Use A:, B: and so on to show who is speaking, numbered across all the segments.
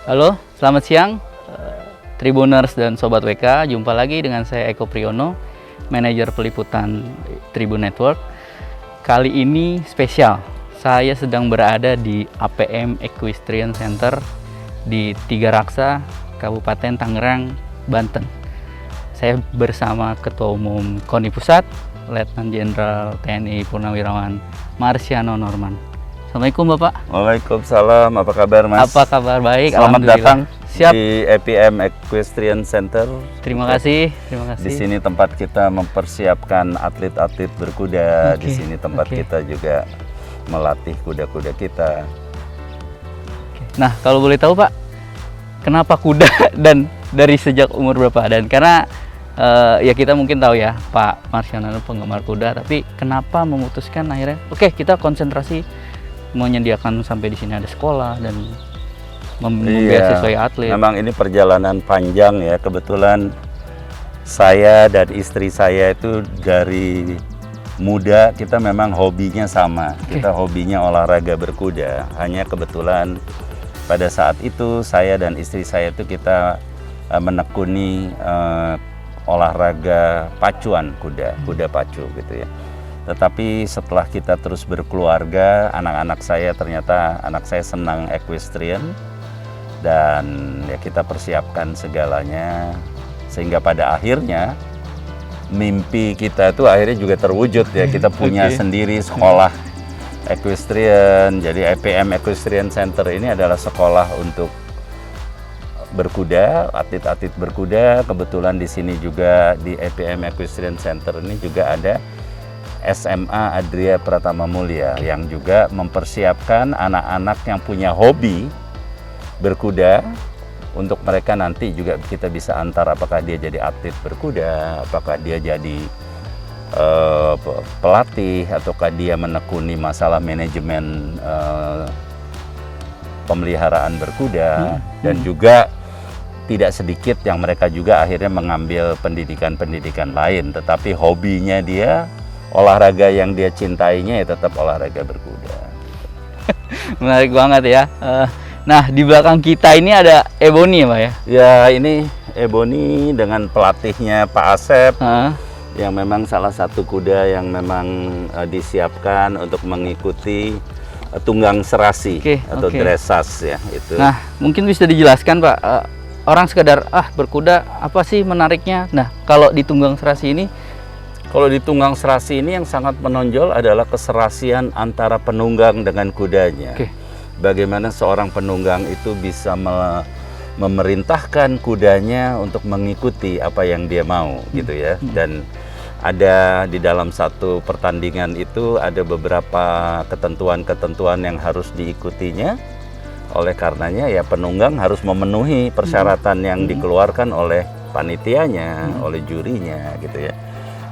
A: Halo, selamat siang Tribuners dan Sobat WK. Jumpa lagi dengan saya Eko Priyono, manajer peliputan Tribun Network. Kali ini spesial, saya sedang berada di APM Equestrian Center di Tiga Raksa, Kabupaten Tangerang, Banten. Saya bersama Ketua Umum KONI Pusat, Letnan Jenderal TNI Purnawirawan Marsiano Norman. Assalamualaikum Bapak.
B: Waalaikumsalam, apa kabar Mas?
A: Apa kabar? Baik,
B: Selamat datang.
A: Siap.
B: Di APM Equestrian Center.
A: Terima kasih.
B: Di sini tempat kita mempersiapkan atlet-atlet berkuda. Di sini tempat kita juga melatih kuda-kuda kita.
A: Nah, kalau boleh tahu Pak, kenapa kuda dan dari sejak umur berapa? Dan karena ya kita mungkin tahu ya Pak Marsiano penggemar kuda, tapi kenapa memutuskan akhirnya kita konsentrasi menyediakan sampai di sini ada sekolah dan membiayai atlet.
B: Memang ini perjalanan panjang ya. Kebetulan saya dan istri saya itu dari muda kita memang hobinya sama. Kita hobinya olahraga berkuda. Hanya kebetulan pada saat itu saya dan istri saya itu kita menekuni olahraga pacuan kuda pacu gitu ya. Tetapi setelah kita terus berkeluarga, anak-anak saya ternyata anak saya senang equestrian dan ya kita persiapkan segalanya sehingga pada akhirnya mimpi kita itu akhirnya juga terwujud ya. Kita punya sendiri sekolah equestrian. Jadi APM Equestrian Center ini adalah sekolah untuk berkuda, atlet-atlet berkuda. Kebetulan di sini juga di APM Equestrian Center ini juga ada SMA Adria Pratama Mulia yang juga mempersiapkan anak-anak yang punya hobi berkuda untuk mereka nanti juga kita bisa antar apakah dia jadi atlet berkuda, apakah dia jadi pelatih, ataukah dia menekuni masalah manajemen pemeliharaan berkuda dan juga tidak sedikit yang mereka juga akhirnya mengambil pendidikan-pendidikan lain, tetapi hobinya dia olahraga yang dia cintainya ya tetap olahraga berkuda.
A: Menarik banget ya. Nah, di belakang kita ini ada Ebony ya Pak ya?
B: Ya, ini Ebony dengan pelatihnya Pak Asep, yang memang salah satu kuda yang memang disiapkan untuk mengikuti tunggang serasi atau dressage ya itu.
A: Nah, mungkin bisa dijelaskan Pak, orang sekedar berkuda apa sih menariknya? Nah, kalau di tunggang serasi ini,
B: kalau di tunggang serasi ini yang sangat menonjol adalah keserasian antara penunggang dengan kudanya. Bagaimana seorang penunggang itu bisa memerintahkan kudanya untuk mengikuti apa yang dia mau gitu ya. Dan ada di dalam satu pertandingan itu ada beberapa ketentuan-ketentuan yang harus diikutinya. Oleh karenanya ya penunggang harus memenuhi persyaratan yang dikeluarkan oleh panitianya, oleh jurinya gitu ya.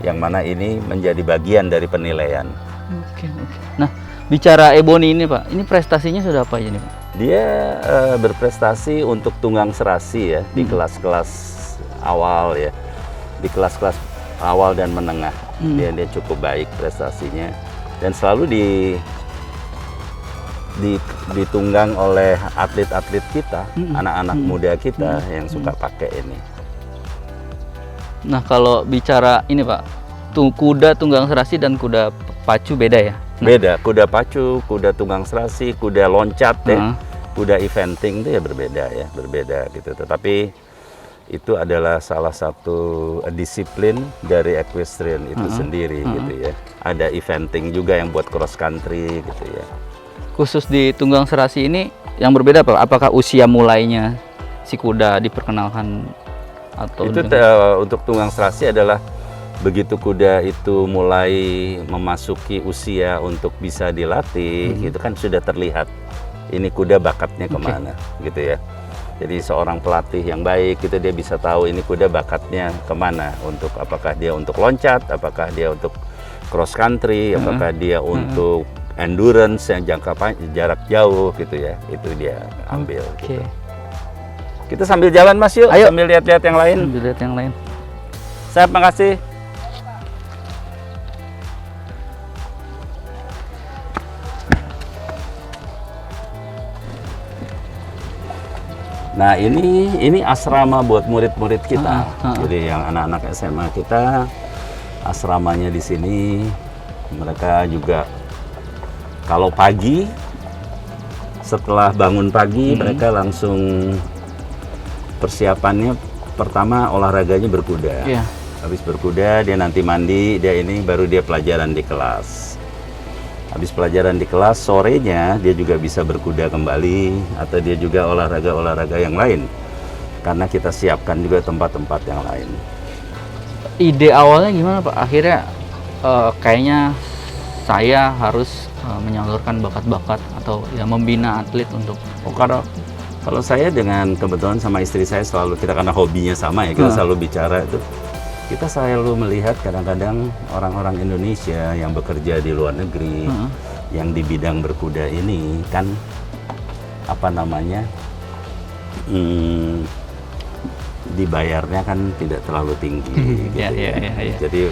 B: Yang mana ini menjadi bagian dari penilaian.
A: Nah, bicara Ebony ini Pak, ini prestasinya sudah apa aja nih Pak?
B: Dia berprestasi untuk tunggang serasi ya di kelas-kelas awal ya, di kelas-kelas awal dan menengah. Dia cukup baik prestasinya dan selalu ditunggang oleh atlet-atlet kita, anak-anak muda kita yang suka pakai ini.
A: Nah, kalau bicara ini Pak, kuda tunggang serasi dan kuda pacu beda ya?
B: Beda, kuda pacu, kuda tunggang serasi, kuda loncat ya, kuda eventing itu ya berbeda gitu. Tetapi itu adalah salah satu disiplin dari equestrian itu sendiri gitu ya. Ada eventing juga yang buat cross country gitu ya.
A: Khusus di tunggang serasi ini yang berbeda Pak, apakah usia mulainya si kuda diperkenalkan? Atau
B: itu untuk tunggang serasi adalah begitu kuda itu mulai memasuki usia untuk bisa dilatih, itu kan sudah terlihat ini kuda bakatnya kemana gitu ya. Jadi seorang pelatih yang baik itu dia bisa tahu ini kuda bakatnya kemana, untuk apakah dia untuk loncat, apakah dia untuk cross country, apakah dia untuk endurance yang jarak jauh gitu ya, itu dia ambil. Gitu. Kita sambil jalan Mas yuk. Ayo. Sambil lihat-lihat yang lain.
A: Sambil lihat yang lain.
B: Saya makasih. Nah, ini asrama buat murid-murid kita. Jadi yang anak-anak SMA kita, asramanya di sini. Mereka juga kalau pagi, setelah bangun pagi, mereka langsung persiapannya pertama olahraganya berkuda. Habis berkuda, dia nanti mandi, baru dia pelajaran di kelas. Habis pelajaran di kelas, sorenya dia juga bisa berkuda kembali, atau dia juga olahraga-olahraga yang lain. Karena kita siapkan juga tempat-tempat yang lain.
A: Ide awalnya gimana Pak? Akhirnya kayaknya saya harus menyalurkan bakat-bakat atau ya membina atlet untuk...
B: Kalau saya dengan kebetulan sama istri saya selalu, kita karena hobinya sama ya, kita selalu bicara itu. Kita selalu melihat kadang-kadang orang-orang Indonesia yang bekerja di luar negeri, yang di bidang berkuda ini kan dibayarnya kan tidak terlalu tinggi. Jadi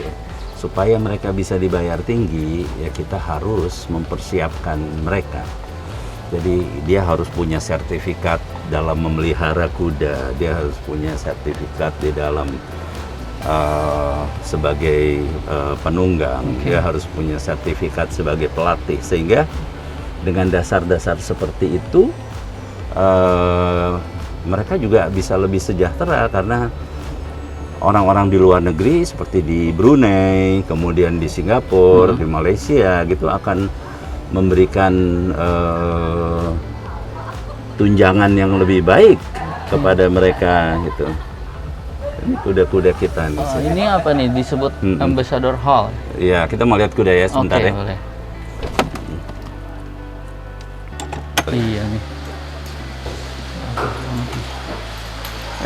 B: supaya mereka bisa dibayar tinggi, ya kita harus mempersiapkan mereka. Jadi dia harus punya sertifikat dalam memelihara kuda, dia harus punya sertifikat di dalam sebagai penunggang, dia harus punya sertifikat sebagai pelatih, sehingga dengan dasar-dasar seperti itu mereka juga bisa lebih sejahtera, karena orang-orang di luar negeri seperti di Brunei, kemudian di Singapura, di Malaysia gitu akan memberikan tunjangan yang lebih baik kepada mereka gitu. Ini kuda-kuda kita nih.
A: Ini apa nih disebut Ambassador Hall?
B: Iya, kita mau lihat kuda ya sebentar ya.
A: Boleh. Iya nih.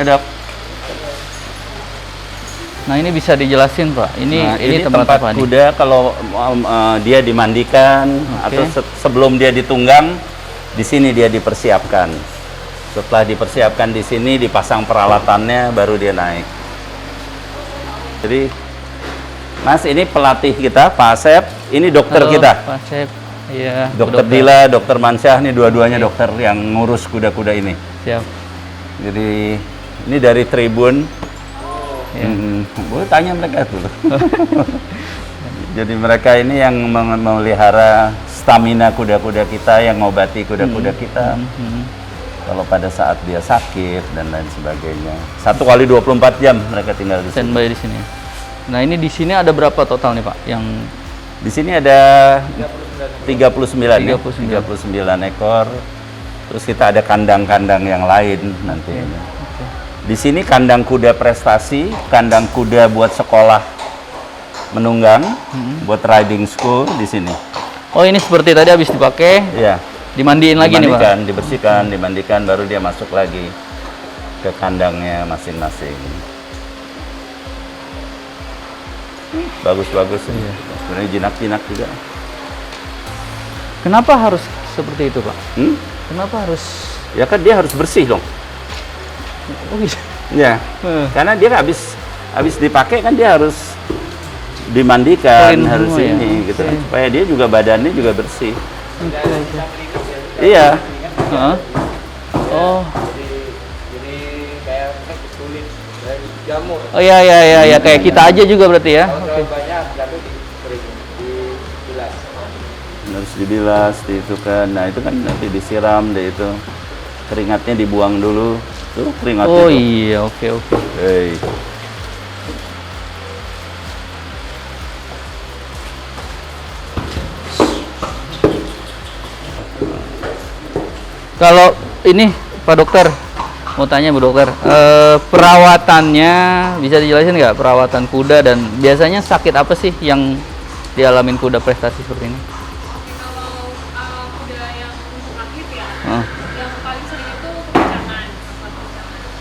A: Dok. Nah, ini bisa dijelasin Pak. Ini tempat apa
B: kuda kalau dia dimandikan atau sebelum dia ditunggang, di sini dia dipersiapkan. Setelah dipersiapkan di sini, dipasang peralatannya, baru dia naik. Jadi, Mas, ini pelatih kita, Pak Asep. Ini dokter kita.
A: Pak Asep, iya.
B: Dokter Dila, Dokter Mansyah, ini dua-duanya dokter yang ngurus kuda-kuda ini.
A: Siap.
B: Jadi, ini dari Tribun. Boleh tanya mereka tuh. Jadi mereka ini yang memelihara stamina kuda-kuda kita, yang ngobati kuda-kuda kita. Kalau pada saat dia sakit dan lain sebagainya. 1 kali 24 jam mereka tinggal di sini.
A: Standby di sini. Nah, ini di sini ada berapa total nih Pak? Yang
B: di sini ada 39 ekor. Terus kita ada kandang-kandang yang lain nantinya. Di sini kandang kuda prestasi, kandang kuda buat sekolah menunggang, buat riding school di sini.
A: Oh, ini seperti tadi habis dipakai.
B: Iya.
A: Dimandiin lagi nih Pak?
B: Dibersihkan, dimandikan, baru dia masuk lagi ke kandangnya masing-masing. Bagus-bagus ya. Sebenarnya jinak-jinak juga.
A: Kenapa harus seperti itu Pak? Kenapa harus?
B: Ya kan dia harus bersih dong.
A: Oh gitu?
B: Ya, karena dia habis dipakai kan dia harus dimandikan, harus ini gitu kan. Supaya dia juga badannya juga bersih. Iya.
A: Oh.
C: Jadi kayak kulit dari jamur.
A: Oh iya kayak kita aja juga berarti ya.
C: Kalau banyak lalu dibilas.
B: Harus dibilas, itu kan. Nah, itu kan nanti disiram deh itu. Keringatnya dibuang dulu. Tuh, keringatnya.
A: Oh iya, oke.
B: Hey.
A: Kalau ini Pak Dokter, mau tanya Bu Dokter, perawatannya bisa dijelasin nggak, perawatan kuda dan biasanya sakit apa sih yang dialamin kuda prestasi seperti ini?
D: Kalau kuda yang untuk atlet ya, yang paling sering itu kekencangan.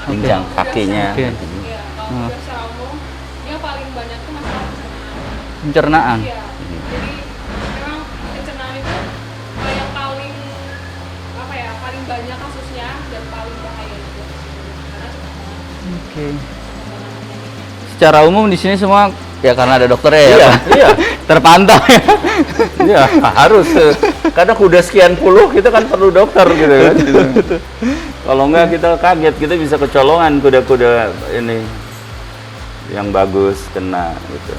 B: Pincang kakinya.
D: Iya, kalau kuda secara umum dia paling banyak tuh masalah pencernaan.
A: Pencernaan.
D: Iya, jadi memang pencernaan itu yang paling apa ya, paling banyak kasusnya dan paling bahaya juga. Karena
A: Oke. Secara umum di sini semua ya karena ada dokter ya.
B: Iya.
A: Terpantau ya.
B: Iya, harus. Karena kuda sekian puluh kita kan perlu dokter gitu kan. Kalau enggak kita kaget, kita bisa kecolongan kuda-kuda ini yang bagus kena gitu.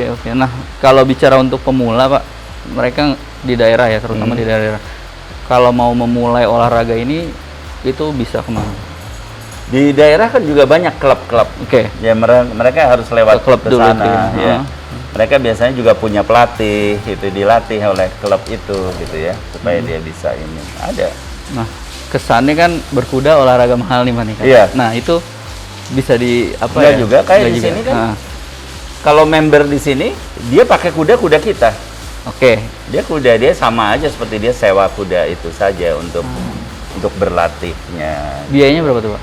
A: Oke. Nah, kalau bicara untuk pemula, Pak, mereka di daerah ya, terutama di daerah. Kalau mau memulai olahraga ini, itu bisa kemana?
B: Di daerah kan juga banyak klub-klub.
A: Oke.
B: Ya mereka harus lewat
A: Klub
B: ke
A: dulu
B: sana.
A: itu ya.
B: Ya. Mereka biasanya juga punya pelatih, itu dilatih oleh klub itu, gitu ya, supaya dia bisa ini. Ada.
A: Nah, kesannya kan berkuda olahraga mahal nih, Pak, nih kan?
B: Iya.
A: Nah, itu bisa di apa
B: Enggak
A: ya?
B: juga, kayak
A: Enggak
B: di
A: juga.
B: sini kan.
A: Nah,
B: Kalau member di sini, dia pakai kuda-kuda kita.
A: Oke.
B: Dia sama aja seperti dia sewa kuda itu saja untuk berlatihnya.
A: Biayanya berapa tuh, Pak?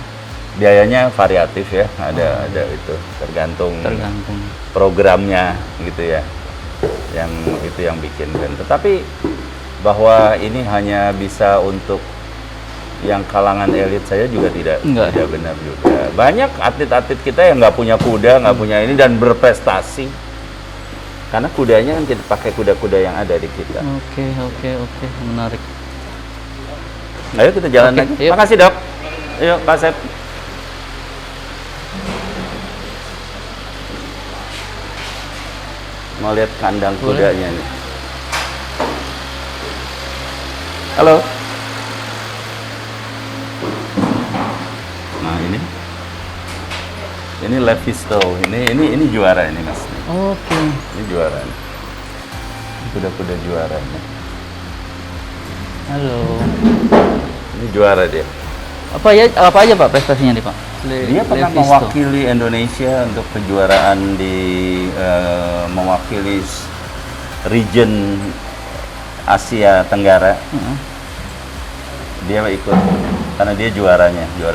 B: Biayanya variatif ya, ada itu tergantung programnya gitu ya. Yang itu yang bikin kan. Tetapi bahwa ini hanya bisa untuk yang kalangan elit saya juga tidak benar juga. Banyak atlet-atlet kita yang nggak punya kuda, nggak punya ini dan berprestasi. Karena kudanya kan kita pakai kuda-kuda yang ada di kita.
A: Oke, menarik.
B: Ayo kita jalan
A: Oke,
B: lagi.
A: yuk.
B: Makasih dok. Ayo Pak Sep. Mau lihat kandang kudanya nih. Halo. Nah ini Levisto. Ini juara ini mas.
A: Oke.
B: Ini juara. Kuda-kuda juara.
A: Halo.
B: Ini juara dia.
A: Apa aja Pak prestasinya nih Pak?
B: Dia pernah mewakili Indonesia untuk kejuaraan di mewakili region Asia Tenggara. Dia ikut karena dia juara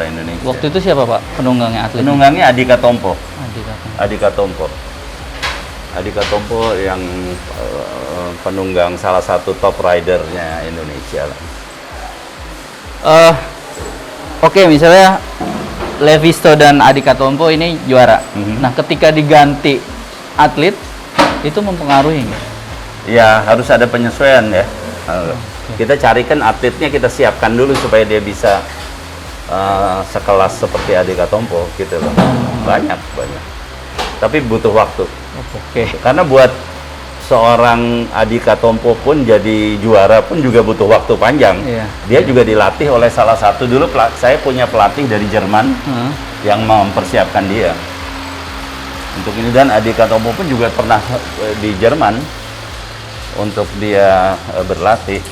B: Indonesia.
A: Waktu itu siapa Pak penunggangnya atlet?
B: Penunggangnya Adhika Tompo. Adhika Tompo yang penunggang salah satu top ridernya Indonesia lah.
A: Oke, misalnya Levisto dan Adhika Tompo ini juara. Nah, ketika diganti atlet itu mempengaruhi nggak?
B: Ya, harus ada penyesuaian ya. Kita carikan atletnya, kita siapkan dulu supaya dia bisa sekelas seperti Adhika Tompo gitu loh. Banyak. Tapi butuh waktu.
A: Oke.
B: Karena buat seorang Adhika Tompo pun jadi juara pun juga butuh waktu panjang.
A: Iya.
B: Dia juga dilatih oleh salah satu dulu saya punya pelatih dari Jerman yang mempersiapkan dia untuk ini, dan Adhika Tompo pun juga pernah di Jerman untuk dia berlatih.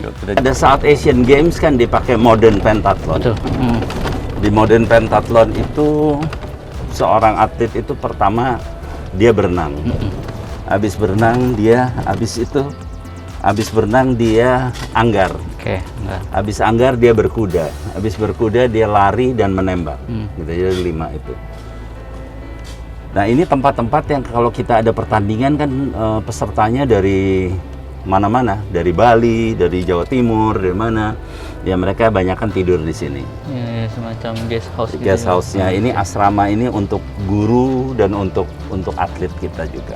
B: Pada saat Asian Games kan dipakai modern pentathlon.
A: Betul.
B: Di modern pentathlon itu seorang atlet itu pertama dia berenang. Habis berenang dia anggar.
A: Oke, enggak.
B: Habis anggar dia berkuda. Habis berkuda dia lari dan menembak. Gitu, jadi 5 itu. Nah, ini tempat-tempat yang kalau kita ada pertandingan kan pesertanya dari mana-mana, dari Bali, dari Jawa Timur, dari mana, ya mereka banyak tidur di sini.
A: Ya, semacam guest house.
B: Guest house-nya ini, asrama ini untuk guru dan untuk atlet kita juga.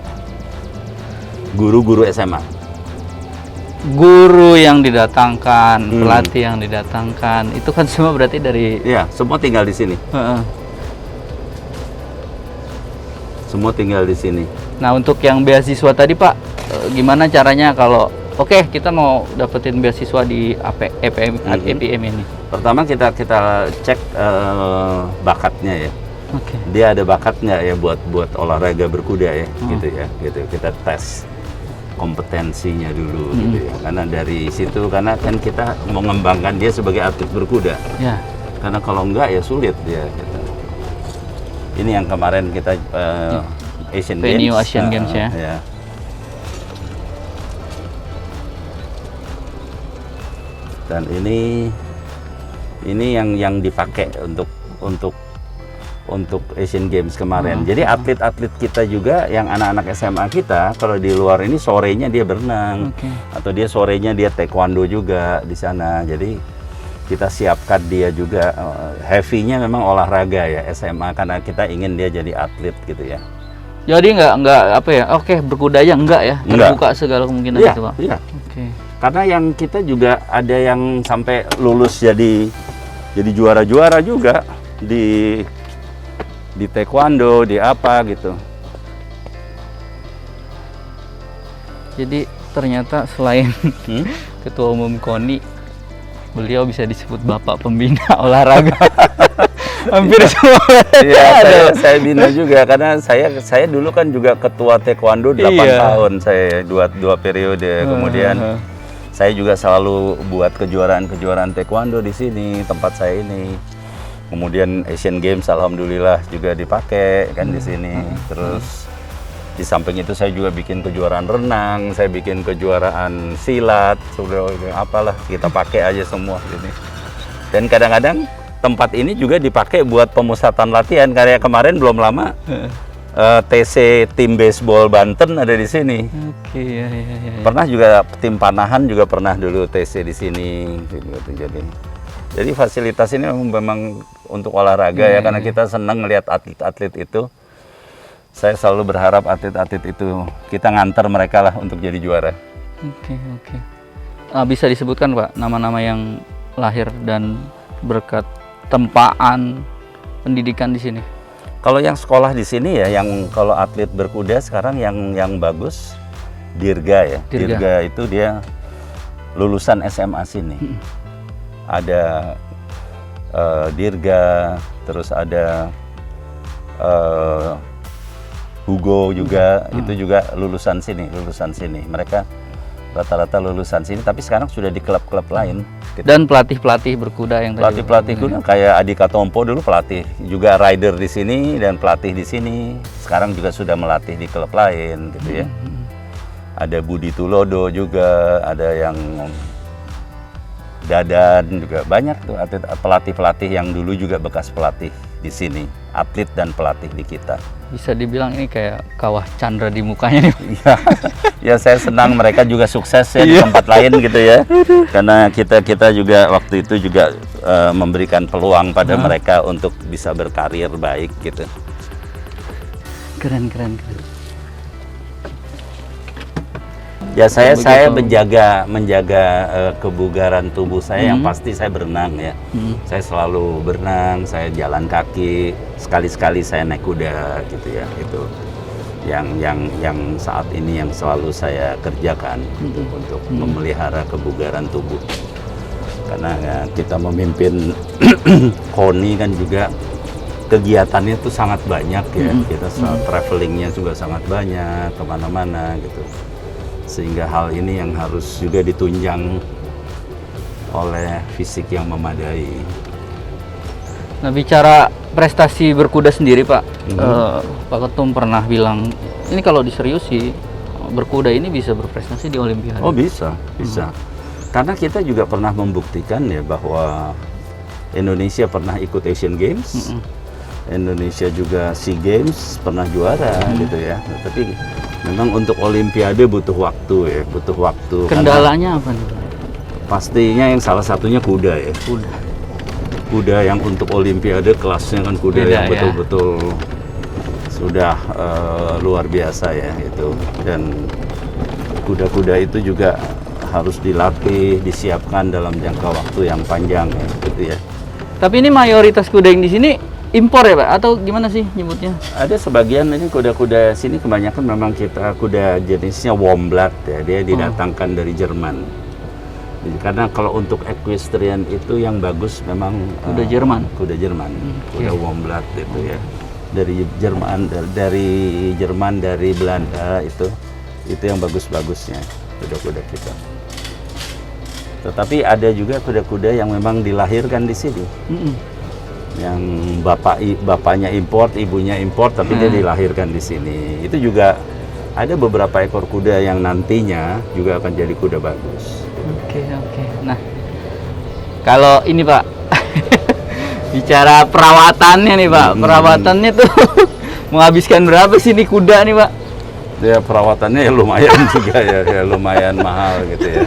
B: Guru-guru SMA.
A: Guru yang didatangkan, pelatih yang didatangkan, itu kan semua berarti dari.
B: Iya, semua tinggal di sini. Semua tinggal di sini.
A: Nah, untuk yang beasiswa tadi Pak, gimana caranya kalau kita mau dapetin beasiswa di EPM ini?
B: Pertama kita cek bakatnya ya.
A: Oke.
B: Dia ada bakat nggak ya buat olahraga berkuda ya, gitu. Kita tes kompetensinya dulu gitu ya. Karena dari situ, karena kan kita mengembangkan dia sebagai atlet berkuda.
A: Ya.
B: Karena kalau enggak ya sulit dia gitu. Ini yang kemarin kita Asian Games ya. Ya. Dan ini yang dipakai untuk Asian Games kemarin. Jadi atlet-atlet kita juga yang anak-anak SMA kita kalau di luar ini sorenya dia berenang, atau dia sorenya dia taekwondo juga di sana. Jadi kita siapkan dia juga heavy-nya memang olahraga ya SMA, karena kita ingin dia jadi atlet gitu ya.
A: Jadi nggak apa ya? Oke, berkuda aja enggak ya?
B: Enggak.
A: Terbuka segala kemungkinan
B: Iya,
A: gitu, Pak.
B: iya.
A: Oke.
B: Karena yang kita juga ada yang sampai lulus jadi juara-juara juga di taekwondo, di apa gitu.
A: Jadi ternyata selain Ketua Umum KONI, beliau bisa disebut Bapak Pembina Olahraga. Hampir semua.
B: Iya, saya bina juga karena saya dulu kan juga ketua taekwondo 8
A: Iya.
B: tahun, saya dua periode. Kemudian saya juga selalu buat kejuaraan taekwondo di sini, tempat saya ini. Kemudian Asian Games alhamdulillah juga dipakai kan di sini. Terus di samping itu saya juga bikin kejuaraan renang, saya bikin kejuaraan silat, sudah apalah kita pakai aja semua ini. Dan kadang-kadang tempat ini juga dipakai buat pemusatan latihan. Kayak kemarin belum lama TC tim baseball Banten ada di sini.
A: Oke, ya.
B: Pernah juga tim panahan juga pernah dulu TC di sini. Jadi fasilitas ini memang untuk olahraga ya, karena kita senang melihat atlet-atlet itu. Saya selalu berharap atlet-atlet itu kita ngantar mereka lah untuk jadi juara.
A: Oke. Bisa disebutkan Pak nama-nama yang lahir dan berkat tempaan pendidikan di sini?
B: Kalau yang sekolah di sini ya, yang kalau atlet berkuda sekarang yang bagus Dirga ya. Dirga itu dia lulusan SMA sini. Ada Dirga, terus ada Hugo juga, itu juga lulusan sini. Mereka rata-rata lulusan sini, tapi sekarang sudah di klub-klub lain. Gitu.
A: Dan pelatih-pelatih berkuda yang tadi.
B: Pelatih kuda kayak Adika Tompo dulu pelatih, juga rider di sini dan pelatih di sini. Sekarang juga sudah melatih di klub lain, gitu ya. Ada Budi Tulodo juga, ada yang Dadan juga, banyak tuh atlet pelatih yang dulu juga bekas pelatih di sini, atlet dan pelatih di kita.
A: Bisa dibilang ini kayak kawah Chandra di mukanya nih.
B: Ya saya senang mereka juga sukses ya di tempat lain gitu ya. Karena kita juga waktu itu juga memberikan peluang pada mereka untuk bisa berkarir baik gitu.
A: Keren.
B: Ya saya menjaga kebugaran tubuh saya, yang pasti saya berenang ya. Saya selalu berenang, saya jalan kaki, sekali-sekali saya naik kuda gitu ya. Itu yang saat ini yang selalu saya kerjakan untuk memelihara kebugaran tubuh. Karena ya, kita memimpin KONI kan juga kegiatannya itu sangat banyak ya. Kita travelingnya juga sangat banyak kemana-mana gitu. Sehingga hal ini yang harus juga ditunjang oleh fisik yang memadai.
A: Nah, bicara prestasi berkuda sendiri Pak, Pak Ketum pernah bilang, ini kalau diseriusi, berkuda ini bisa berprestasi di Olimpiade.
B: Oh bisa. Karena kita juga pernah membuktikan ya bahwa Indonesia pernah ikut Asian Games, Indonesia juga SEA Games pernah juara gitu ya. Tapi memang untuk Olimpiade butuh waktu.
A: Kendalanya apa nih?
B: Pastinya yang salah satunya kuda ya. Kuda yang untuk Olimpiade kelasnya kan kuda
A: beda,
B: yang betul-betul sudah luar biasa ya itu. Dan kuda-kuda itu juga harus dilatih, disiapkan dalam jangka waktu yang panjang ya, gitu ya.
A: Tapi ini mayoritas kuda yang di sini impor ya Pak? Atau gimana sih nyebutnya?
B: Ada sebagian ini kuda-kuda sini kebanyakan memang kita kuda jenisnya warm blood ya, dia didatangkan dari Jerman. Jadi, karena kalau untuk equestrian itu yang bagus memang
A: kuda Jerman.
B: Kuda warm blood itu ya. Dari Jerman, dari Belanda itu yang bagus-bagusnya kuda-kuda kita. Tetapi ada juga kuda-kuda yang memang dilahirkan di sini. Yang bapaknya import, ibunya import, tapi dia dilahirkan di sini. Itu juga ada beberapa ekor kuda yang nantinya juga akan jadi kuda bagus.
A: Oke. Nah, kalau ini Pak, bicara perawatannya nih Pak, perawatannya tuh menghabiskan berapa sih nih kuda nih Pak?
B: Ya perawatannya ya lumayan juga ya lumayan mahal gitu ya.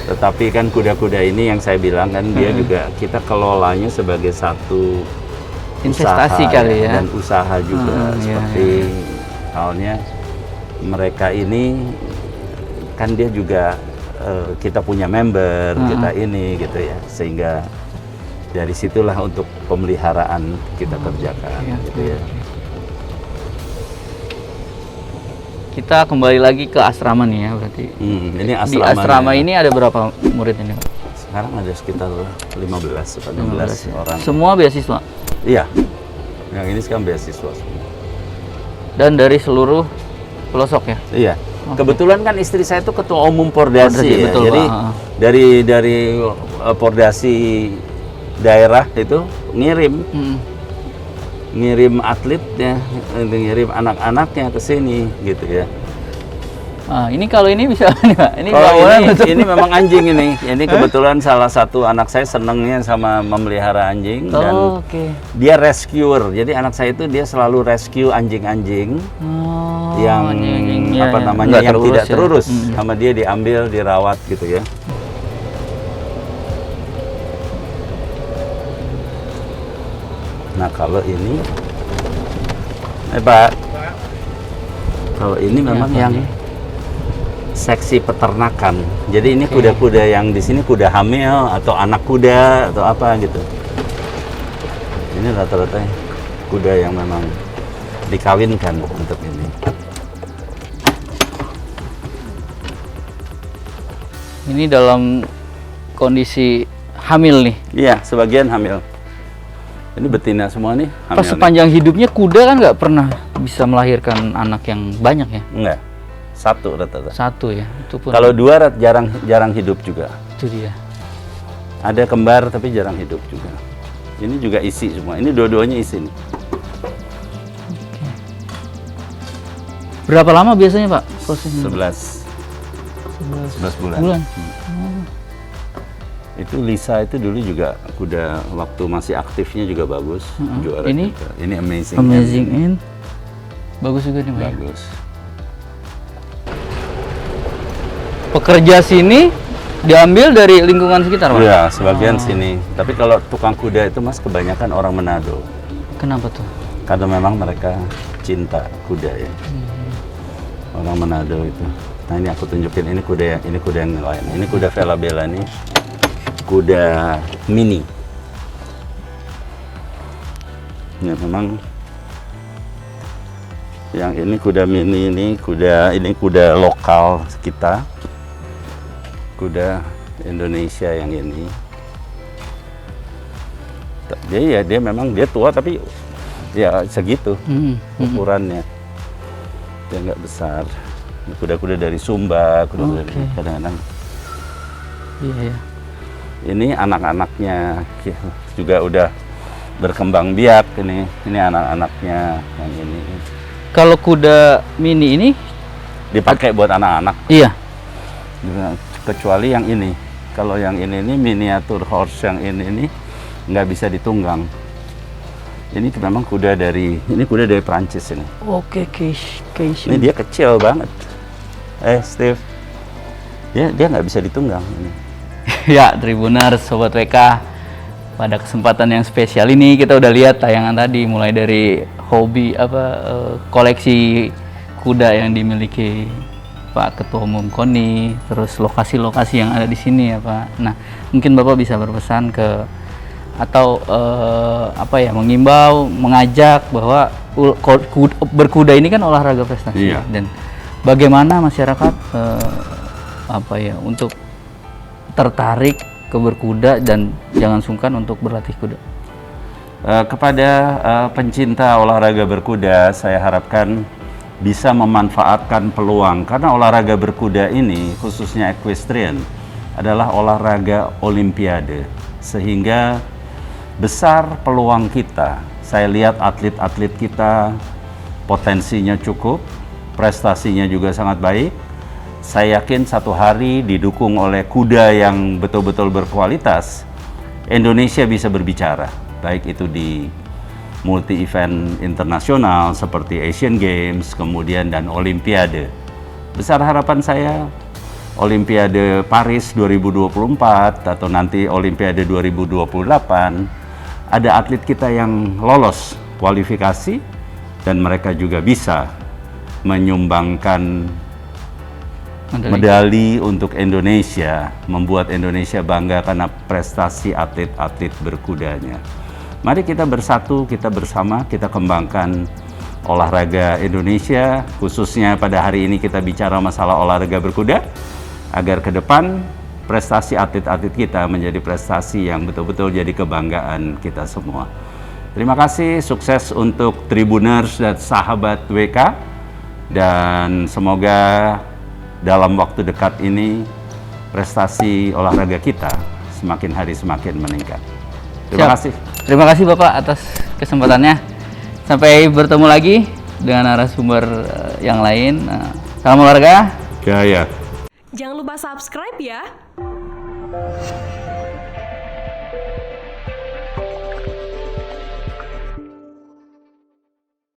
B: Tetapi kan kuda-kuda ini yang saya bilang kan dia juga kita kelolanya sebagai satu
A: investasi
B: usaha,
A: kali ya.
B: dan usaha juga seperti halnya mereka ini kan dia juga kita punya member kita ini gitu ya, sehingga dari situlah untuk pemeliharaan kita kerjakan gitu ya.
A: Kita kembali lagi ke asrama nih ya berarti.
B: Ini
A: Di asrama ini ada berapa murid ini, Pak?
B: sekarang ada sekitar 15 atau 16 orang.
A: Semua beasiswa?
B: Iya, yang ini sekarang beasiswa semua.
A: Dan dari seluruh pelosok ya?
B: Iya. Kebetulan kan istri saya itu ketua umum Pordasi ya.
A: betul,
B: Jadi
A: Pak.
B: dari Pordasi daerah itu ngirim atletnya, ngirim anak-anaknya ke sini gitu ya.
A: Ini kalau ini bisa nih, Pak. Ini
B: Kalau ini memang anjing ini. Ini kebetulan salah satu anak saya senengnya sama memelihara anjing dan dia rescuer. Jadi anak saya itu dia selalu rescue anjing-anjing yang namanya yang tidak terurus, sama dia diambil, dirawat gitu ya. Nah kalau ini, Pak, kalau ini memang yang seksi peternakan. Jadi ini kuda-kuda yang di sini kuda hamil atau anak kuda atau apa gitu. Ini rata-rata kuda yang memang dikawinkan untuk ini.
A: Ini dalam kondisi hamil nih.
B: Iya, sebagian hamil. Ini betina semua nih. Hamil
A: Pas sepanjang hidupnya kuda kan nggak pernah bisa melahirkan anak yang banyak ya?
B: Enggak. Satu rata-rata.
A: Satu ya. Itu pun.
B: Kalau dua jarang hidup juga.
A: Itu dia.
B: Ada kembar tapi jarang hidup juga. Ini juga isi semua. Ini dua-duanya isi nih.
A: Berapa lama biasanya, Pak, prosesnya?
B: 11 bulan. Itu Lisa itu dulu juga kuda waktu masih aktifnya juga bagus. Juara
A: Ini?
B: juga. Ini Amazing.
A: Amazing End. Bagus juga nih, Pak.
B: Bagus.
A: Pekerja sini diambil dari lingkungan sekitar, Pak?
B: Iya, sebagian sini. Tapi kalau tukang kuda itu Mas kebanyakan orang Manado.
A: Kenapa tuh?
B: Karena memang mereka cinta kuda ya. Orang Manado itu. Nah ini aku tunjukin, ini kuda yang lain. Ini kuda Vela Bella nih. Kuda mini. Ya memang yang ini kuda mini ini kuda lokal kita. Kuda Indonesia yang ini. Dia memang dia tua tapi ya segitu ukurannya. Dia nggak besar. Kuda-kuda dari Sumba, kuda-kuda kadang-kadang.
A: Iya.
B: Ini anak-anaknya juga udah berkembang biak ini. Ini anak-anaknya yang ini.
A: Kalau kuda mini ini
B: Dipakai buat anak-anak.
A: iya.
B: Kecuali yang ini. Kalau yang ini miniatur horse yang ini nggak bisa ditunggang. Ini memang kuda dari Prancis ini.
A: Oke, case.
B: Ini dia kecil banget. Steve. Dia nggak bisa ditunggang ini.
A: Ya, Tribuners, Sobat WK, pada kesempatan yang spesial ini kita udah lihat tayangan tadi mulai dari hobi koleksi kuda yang dimiliki Pak Ketua Umum KONI, terus lokasi-lokasi yang ada di sini ya Pak. Nah, mungkin Bapak bisa berpesan ke atau mengimbau, mengajak bahwa berkuda ini kan olahraga prestasi dan bagaimana masyarakat untuk tertarik ke berkuda dan jangan sungkan untuk berlatih kuda.
B: Kepada pencinta olahraga berkuda, saya harapkan bisa memanfaatkan peluang karena olahraga berkuda ini khususnya equestrian adalah olahraga olimpiade sehingga besar peluang kita. Saya lihat atlet-atlet kita potensinya cukup, prestasinya juga sangat baik. Saya yakin satu hari didukung oleh kuda yang betul-betul berkualitas, Indonesia bisa berbicara, baik itu di multi event internasional seperti Asian Games, kemudian dan Olimpiade. Besar harapan saya Olimpiade Paris 2024 atau nanti Olimpiade 2028, ada atlet kita yang lolos kualifikasi dan mereka juga bisa menyumbangkan medali untuk Indonesia, membuat Indonesia bangga karena prestasi atlet-atlet berkudanya. Mari kita bersatu, kita bersama, kita kembangkan olahraga Indonesia, khususnya pada hari ini kita bicara masalah olahraga berkuda, agar ke depan prestasi atlet-atlet kita menjadi prestasi yang betul-betul jadi kebanggaan kita semua. Terima kasih, sukses untuk Tribuners dan sahabat WK, dan semoga dalam waktu dekat ini prestasi olahraga kita semakin hari semakin meningkat. Terima kasih.
A: Terima kasih Bapak atas kesempatannya. Sampai bertemu lagi dengan narasumber yang lain. Salam olahraga.
B: Jaya.
E: Jangan lupa subscribe ya.